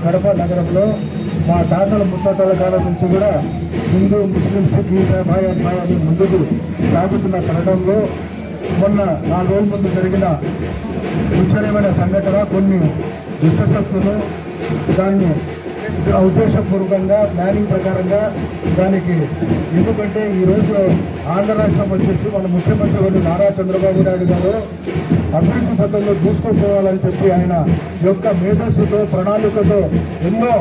కడప నగరంలో మా తాతల ముత్తాతల కాలం నుంచి కూడా హిందూ ముస్లిం సిక్ ఈసాయి భాయ్ అని ముందుకు సాగుతున్న తరుణంలో మొన్న 4 రోజుల ముందు జరిగిన విచారమైన సంఘటన కొన్ని దుష్టశక్తులు దాన్ని ఉద్దేశపూర్వకంగా ప్లానింగ్ ప్రకారంగా దానికి ఎందుకంటే ఈరోజు ఆంధ్ర రాష్ట్రం వచ్చేసి మన ముఖ్యమంత్రి నారా చంద్రబాబు నాయుడు గారు అభివృద్ధి పథంలో దూసుకుపోవాలని చెప్పి ఆయన యొక్క మేధస్సుతో ప్రణాళికతో ఎన్నో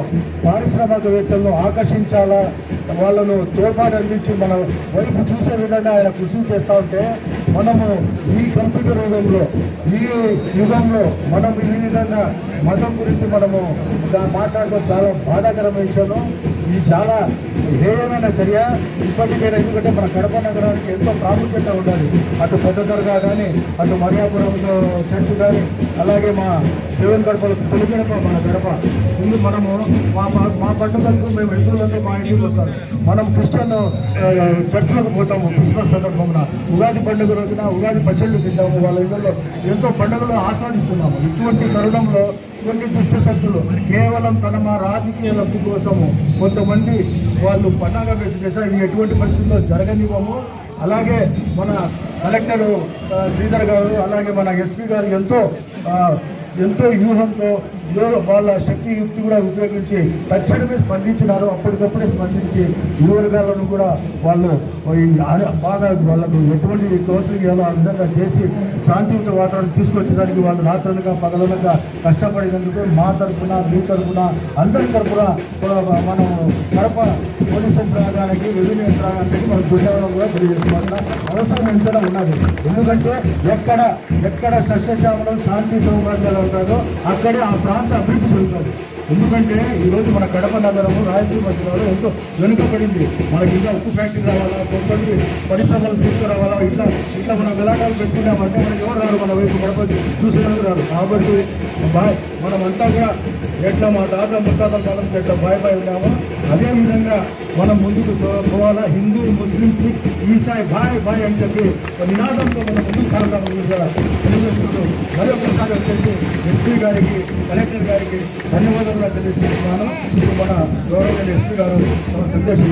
పారిశ్రామికవేత్తలను ఆకర్షించాలా వాళ్ళను తోడ్పాటు అందించి మన వైపు చూసే విధంగా ఆయన కృషి చేస్తూ ఉంటే మనము ఈ కంప్యూటర్ యుగంలో మనం ఈ విధంగా మతం గురించి మనము మాట్లాడడం చాలా బాధాకరమైన విషయం. ఇది చాలా హేయమైన చర్య. ఇప్పటికైనా ఎందుకంటే మన కడప నగరానికి ఎంతో ప్రాముఖ్యత ఉండాలి. అటు పెద్ద దర్గా కానీ, అటు మరియాపురంలో చర్చ్ కానీ, అలాగే మా దేవుని గడపలో తొలిగడప మన గడప ముందు మనము మా పండుగలకు మేము హిందువులతో మా ఇంటికి వస్తాము. మనం క్రిస్టియన్ చర్చ్లకు పోతాము. క్రిస్మస్ సందర్భంగా ఉగాది పండుగ రోజున ఉగాది పచ్చళ్ళు తింటాము. వాళ్ళ ఇళ్ళలో ఎంతో పండుగలు ఆస్వాదిస్తున్నాము. ఇటువంటి తరుణంలో కొన్ని దుష్టశక్తులు కేవలం మా రాజకీయ లబ్ధి కోసము కొంతమంది వాళ్ళు పండగ వేసి చేశారు. ఇది ఎటువంటి పరిస్థితుల్లో జరగనివ్వము. అలాగే మన కలెక్టర్ శ్రీధర్ గారు, అలాగే మన ఎస్పీ గారు ఎంతో వ్యూహంతో వాళ్ళ శక్తి యుక్తి కూడా ఉపయోగించి తక్షణమే స్పందించినారు. అప్పటికప్పుడే స్పందించి ఇరు వర్గాలను కూడా వాళ్ళు బాగా వాళ్ళకు ఎటువంటి కౌన్సిలింగ్ ఇవ్వాలో ఆ విధంగా చేసి శాంతియుత వాతావరణం తీసుకొచ్చేదానికి వాళ్ళు రాత్రులుగా పగలనగా కష్టపడినందుకు మా తరఫున మీ తరఫున అందరి తరఫున మనం కడప పోలీస్ యంత్రాంగానికి రెవెన్యూ యంత్రాంగానికి మనం ధన్యవాదాలు కూడా తెలియజేసుకోవాల్సిన అవసరం ఎంతైనా ఉన్నది. ఎందుకంటే ఎక్కడ సస్యశ్యామలం శాంతి సౌకర్యాలు ఉంటారో అక్కడే ఆ ప్రాంత అభివృద్ధి జరుగుతుంది. ఎందుకంటే ఈరోజు మన కడప నగరము రాయలసీమ జిల్లాలో ఎంతో వెనుకబడింది. మనకి ఇంకా ఉక్కు ఫ్యాక్టరీ రావాలా, కొన్ని పరిశ్రమలు తీసుకురావాలా, ఇట్లా మనం గలాటాలు పెట్టుకున్నామంటే మనకి ఎవరు రారు, మన వైపు కడప చూసేందుకు రారు. కాబట్టి మనమంతా కూడా ఎట్లా మా తాత ముత్తాతల కాలం ఎట్లా బాయ్ ఉన్నామో అదేవిధంగా మనం ముందుకు పోవాలా. హిందూ ముస్లిం సిక్ ఈసాయి బాయ్ అని చెప్పి నినాదంతో మనం ముందుకు సాగుతామని కూడా తెలియజేసుకుంటూ మరొకసారి వచ్చేసి ఎస్పీ గారికి, కలెక్టర్ గారికి ధన్యవాదాలు తెలియజేస్తున్నాను. ఇప్పుడు మన గౌరవ ఎస్పీ గారు మన సందేశం